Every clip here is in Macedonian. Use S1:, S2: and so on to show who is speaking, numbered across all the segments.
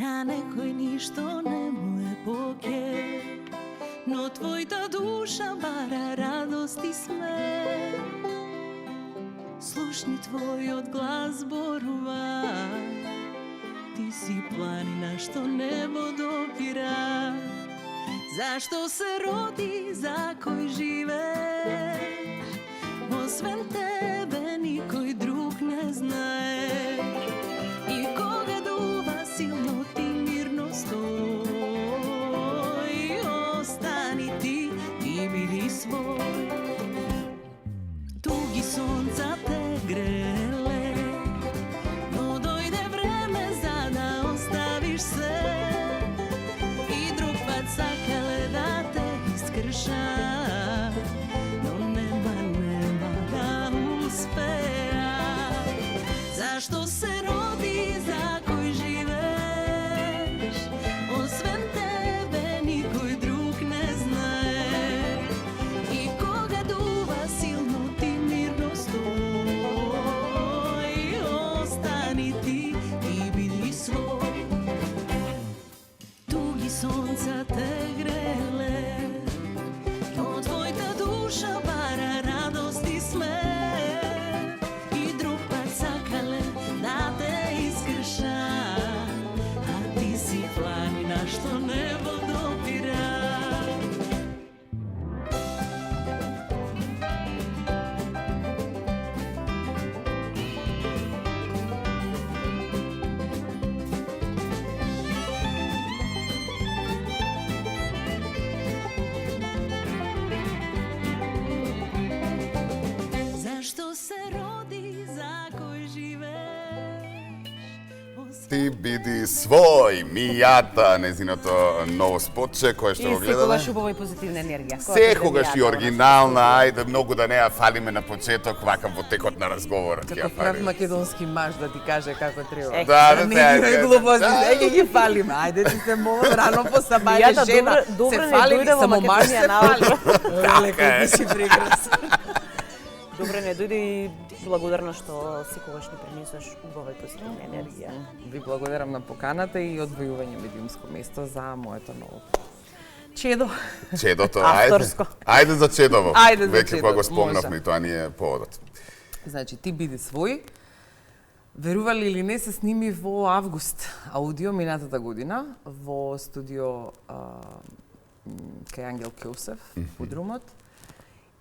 S1: На некој ништо не му е поке, но твојата душа бара радост и смех. Слушни твојот глас зборува, ти си планина што небо допира. Зашто се роди, за кој живееш, освен тебе никој друг не знае. И кога дува силно ти мирно стои, остани ти и биди свој. Туги сонца те греле, но дојде време за да оставиш се. И друг пат сакале да те искрша, но нема да успеа. Зашто се роди, за кој живееш, освен тебе никој друг не знае. И кога дува силно ти мирно стои, остани ти и биди свој. Туги сонца те греле, но твојата душа бара радост и смех. И друг пат сакале да те искрша, а ти си планина што небо допира. Зашто се роди, за кој живееш,
S2: Ти биди свој, Мијата, незиното ново спотче кое што го
S3: И
S2: гледаме.
S3: секогаш убава и позитивна енергија.
S2: Секогаш и оригинална, ајде многу да не ја фалиме на почеток, вака во текот на разговорот ќе ја
S4: Како прав
S2: фалиме.
S4: македонски маж да ти каже како треба.
S2: Да,
S4: не
S2: да,
S4: ги
S2: да,
S4: глупости,
S2: да.
S4: сега ги фалиме. Ајде ти се молам рано по сабаје
S3: Мијата
S4: жена.
S3: добре
S4: се
S3: не
S4: фали,
S3: дојде во
S4: само маж се
S3: Македонија наутро.
S4: фали. Леле, како си прекрасен.
S3: Добре не дојде и благодарна што секогаш ни пренесуваш убава и позитивна енергија.
S4: Ви благодарам на поканата и одвојување медиумско место за моето ново чедо.
S2: Чедото,
S3: Авторско.
S2: ајде за Чедово.
S4: Ајде за
S2: Веќе
S4: Чедово,
S2: кога го спомнавме,
S4: може.
S2: и тоа ни е поводот.
S4: Значи, ти биди свој. Верували или не, се сними во август аудио минатата година во студио кај Ангел Кеусев, подрумот.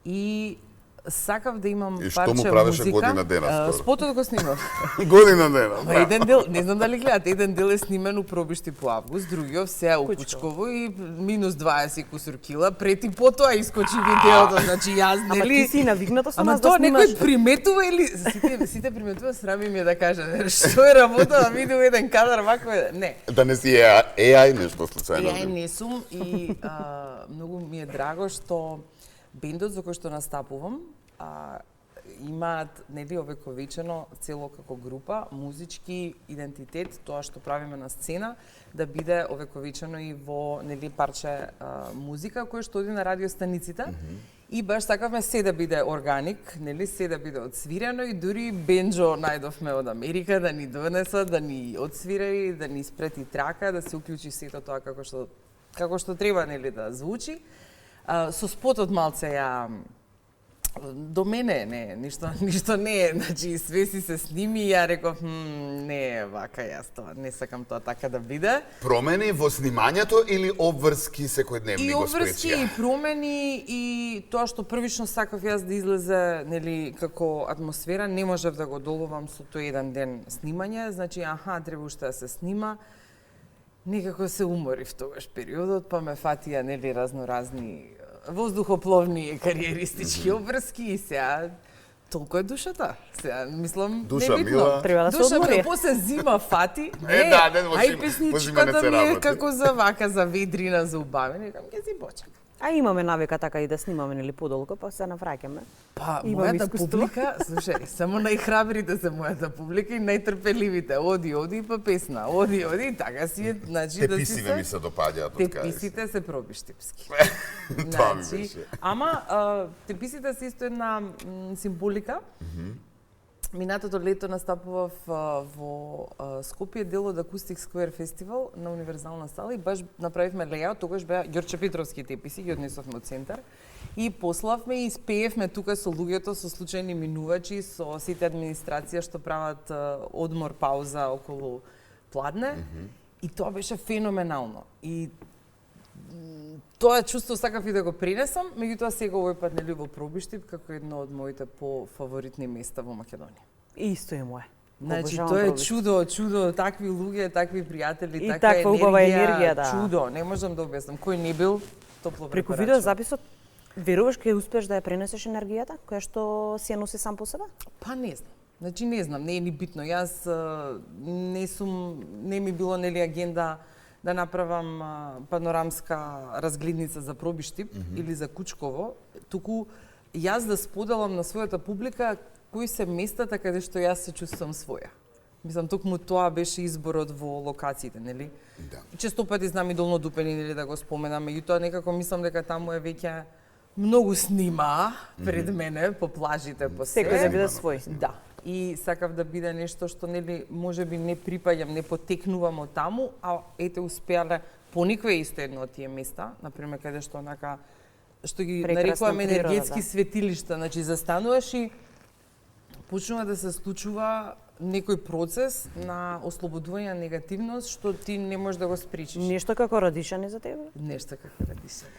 S4: И сакав да имам
S2: И што
S4: парче
S2: му правеше
S4: музика.
S2: година дена скоро?
S4: Спотот го снимав.
S2: Година дена.
S4: Ма еден дел, не знам дали гледате, еден дел е снимен у Пробишти по август, другиот се у Кучково и минус 20 кусур кила, пред и потоа искочи видеото, значи јас
S3: Ама
S4: нели...
S3: ти си навигната со
S4: Ама
S3: нас да
S4: тоа
S3: снимаш.
S4: некој приметува или сите приметува, срами ми е да кажа што е работа да види еден кадар вакво е. Не.
S2: Да не си AI нешто случајно.
S4: Ја не сум и многу ми е драго што бендот за кој што настапувам имаат нели овековечено цело како група музички идентитет, тоа што правиме на сцена да биде овековечено и во нели парче музика кој што оди на радиостаниците. И баш сакавме се да биде органик, нели се да биде одсвирено и дури бенџо најдовме од Америка да ни донесат, да ни одсвира и да ни спрети трака, да се уклучи сето тоа како што треба нели да звучи. Со спотот малце ја до мене не, ништо не е, значи све си се сними и ја реков, не е вака јас тоа, не сакам тоа така да биде.
S2: Промени во снимањето или обврски секојдневни
S4: И
S2: го
S4: обврски
S2: спречија?
S4: и промени и тоа што првично сакав јас да излезе нели како атмосфера, не можев да го доловам со тој еден ден снимање, значи треба уште да се снима. Некако се уморив тогаш периодот, па ме фатија нели разноразни воздухопловни кариеристички обврски и сега толку е душата. Сега мислам
S2: Душа
S4: небитно.
S2: мила.
S3: Треба да се
S4: Душа
S3: одмори.
S4: мила, после зима фати.
S2: Да, не, во
S4: ај
S2: зима- во зима не
S4: песничката
S2: се
S4: ми е
S2: работи.
S4: како за вака, за ведрина, за убавење, некам ќе си почекам.
S3: А имаме навика така и да снимаме нели подолго, па се навраќаме.
S4: Па,
S3: Имам
S4: мојата
S3: искуство.
S4: публика, слушај, само најхрабрите се мојата публика и најтрпеливите. Оди па песна, оди, така си е, значи
S2: Те
S4: да си
S2: писиве ми се допаѓаат од
S4: Те
S2: кај.
S4: писите се пробиштипски.
S2: Тоа ми беше.
S4: Ама те писите се исто една символика Минатото лето настапував во Скопје дел од Acoustic Square Festival на Универзална сала и баш направивме лејаут, тогаш беа Ѓорче Петровски теписи, ги однесовме од центар и пославме и испеевме тука со луѓето, со случајни минувачи, со сите администрација што прават одмор, пауза околу пладне и тоа беше феноменално. И тоа чувство сакав и да го пренесам, меѓутоа сега овој пат нели во Пробиштип како едно од моите пофаворитни места во Македонија.
S3: Исто и мое.
S4: Значи
S3: Обожавам
S4: тоа е
S3: Пробиштип.
S4: чудо, такви луѓе, такви пријатели,
S3: И
S4: таква
S3: таква убава енергија, да.
S4: Чудо, не можам да објаснам. Кој не бил, топло
S3: Преку
S4: препорачувам.
S3: видеозаписот веруваш ќе успееш да ја пренесеш енергијата која што си ја носи сам по себе?
S4: Па не знам. Значи не знам, не е ни битно. Јас не ми било нели агенда да направам панорамска разгледница за Пробиштип или за Кучково, туку јас да споделам на својата публика кои се местата каде што јас се чувствувам своја. Мислам, токму тоа беше изборот во локациите, нели?
S2: Да.
S4: Често пати знам и Долно Дупени, нели, да го споменам, меѓутоа некако мислам дека таму е веќе многу снима пред мене по плажите, по се.
S3: Секој да биде свој.
S4: Да. И сакав да биде нешто што нели можеби не припаѓам, не потекнувам од таму, а ете успеале Поникве е исто едно од тие места, например каде што онака што ги
S3: Прекрасна
S4: нарекуваме
S3: природа,
S4: енергетски
S3: да.
S4: светилишта, значи застануваш и почнува да се случува некој процес на ослободување на негативност што ти не можеш да го спречиш.
S3: Нешто како радишани за тебе?
S4: Нешто како радишани.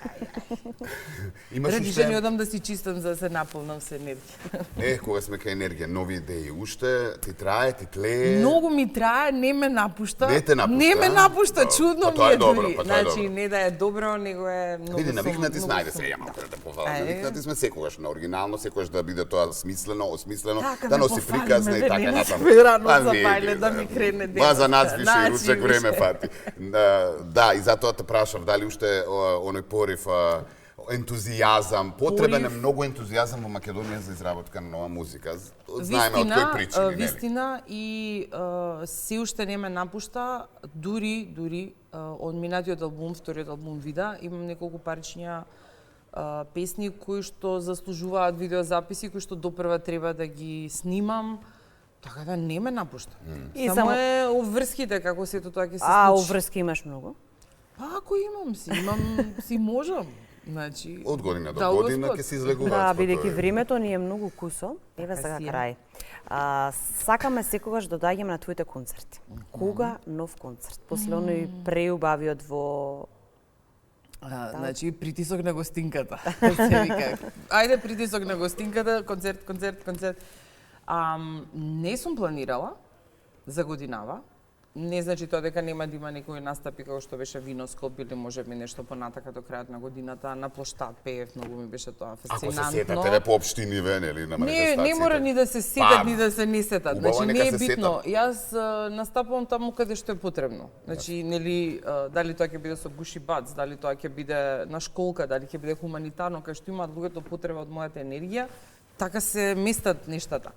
S2: Имаш
S4: Радишани
S2: уште...
S4: одам да си чистам за да се наполнам со енергија.
S2: Кога сме кај енергија, нови идеи, уште ти трае, ти тлее.
S4: Многу ми трае, не ме напушта.
S2: Не те напушта,
S4: Не ме
S2: а?
S4: напушта,
S2: Добро.
S4: чудно
S2: Па тоа
S4: ми
S2: е
S4: е
S2: добро,
S4: дури.
S2: па тоа е
S4: Значи,
S2: добро.
S4: не да е добро, него е многу
S2: Види, навикнати сме, ајде
S4: многу
S2: сега малку да повалам.
S4: Ај.
S2: Навикнати сме секогаш на оригинално, секогаш да биде тоа смислено, осмислено,
S4: Така
S2: да
S4: ме
S2: носи
S4: пофали,
S2: приказна
S4: ме,
S2: и
S4: да
S2: така
S4: не
S2: натаму.
S4: ме рано
S2: Па
S4: за
S2: види,
S4: бајле, да ми крене
S2: Ба за нас
S4: денот.
S2: више
S4: Значи,
S2: ручек
S4: више.
S2: време фати. Да, и затоа те прашав дали уште оној порив ентузијазам, потребен е
S4: Порив.
S2: многу ентузијазам во Македонија за изработка на нова музика. Знаеме од кои причини, нели?
S4: Вистина и се уште не ме напушта, дури од минатиот албум, вториот албум Вида, имам неколку паричња песни кои што заслужуваат видеозаписи, кои што допрва треба да ги снимам, така да не ме напушта.
S3: И
S4: Само
S3: само-
S4: е уврските како сето тоа ќе се
S3: А,
S4: случи.
S3: уврски имаш многу?
S4: Па ако имам, си можам. Значи,
S2: Од година до
S4: дал
S2: година
S4: Господ.
S2: ќе се излегуваат.
S3: Да,
S2: по
S3: бидејќи
S2: тоа.
S3: времето ни е многу кусо. Еве
S4: Така
S3: сега
S4: си е.
S3: крај. Сакаме секогаш да доаѓаме на твоите концерти. Кога нов концерт? После оној преубавиот во
S4: Значи, притисок на гостинката. Се вика. Ајде, притисок на гостинката, концерт. Не сум планирала за годинава. Не значи тоа дека нема да има некои настапи како што беше Виноскоп или можеби нешто понатака до крајот на годината. На плоштад пеев, многу ми беше тоа
S2: Ако се
S4: фасцинантно.
S2: сетате по општиниве, нели, на манифестациите.
S4: Не мора ни да се
S2: Па,
S4: сетат, ни да се не сетат.
S2: убаво
S4: Значи,
S2: нека
S4: не е
S2: се
S4: битно.
S2: сетат.
S4: Јас настапувам таму каде што е потребно. Значи, нели, дали тоа ќе биде со Гуши Бац, дали тоа ќе биде на школка, дали ќе биде хуманитарно, кај што имаат луѓето потреба од мојата енергија, така се местат нештата.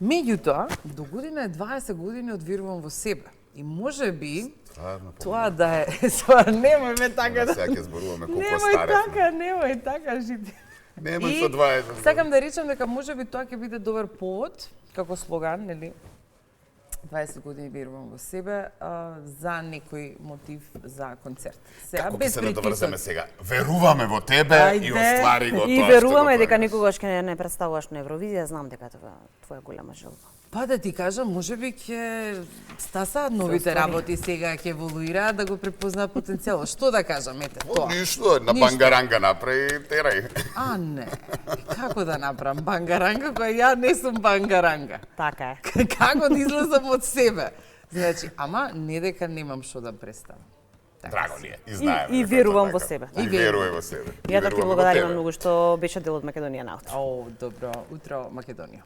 S4: Меѓутоа, до година е 20 години од Верувам во себе. И може би,
S2: Стварно,
S4: тоа да е... Немој ме така да...
S2: Сега ќе зборуваме колку
S4: Немој
S2: старе сме.
S4: немој така, жити.
S2: Немој со 20.
S4: Сакам да речам дека можеби тоа ќе биде добар повод, како слоган, нели? 20 години верувам во себе, за некој мотив за концерт. Сега
S2: Како ќе
S4: без
S2: се надоврземе
S4: притисок.
S2: сега? Веруваме во тебе и
S4: Ајде.
S2: оствари го тоа.
S3: И
S2: што
S3: веруваме
S2: го
S3: дека
S2: правиш.
S3: никогаш ќе не представуваш на Евровизија, знам дека тоа е твоја голема желба.
S4: Па да ти кажам, можеби ќе стасаат новите
S3: оствари.
S4: работи сега, ќе еволуираат да го препознаат потенцијалот. Што да кажам, ете, тоа.
S2: Ништо, една
S4: Ништо.
S2: бангаранга направи, терај.
S4: А, не. Како да направам бангаранга, која ја не сум бангаранга?
S3: Така е.
S4: Како да излезам од себе? Значи, ама не дека немам што да представам. Така
S2: Драго
S4: си.
S2: ни е. И знаеме.
S3: и
S2: дека
S3: верувам
S2: тоа
S3: во
S2: така.
S3: себе.
S2: И верувам во себе. И
S3: Ја да ти
S2: веруваме во
S3: благодарам
S2: тебе.
S3: многу што беше дел од Македонија на утро.
S4: О, добро утро, Македонија.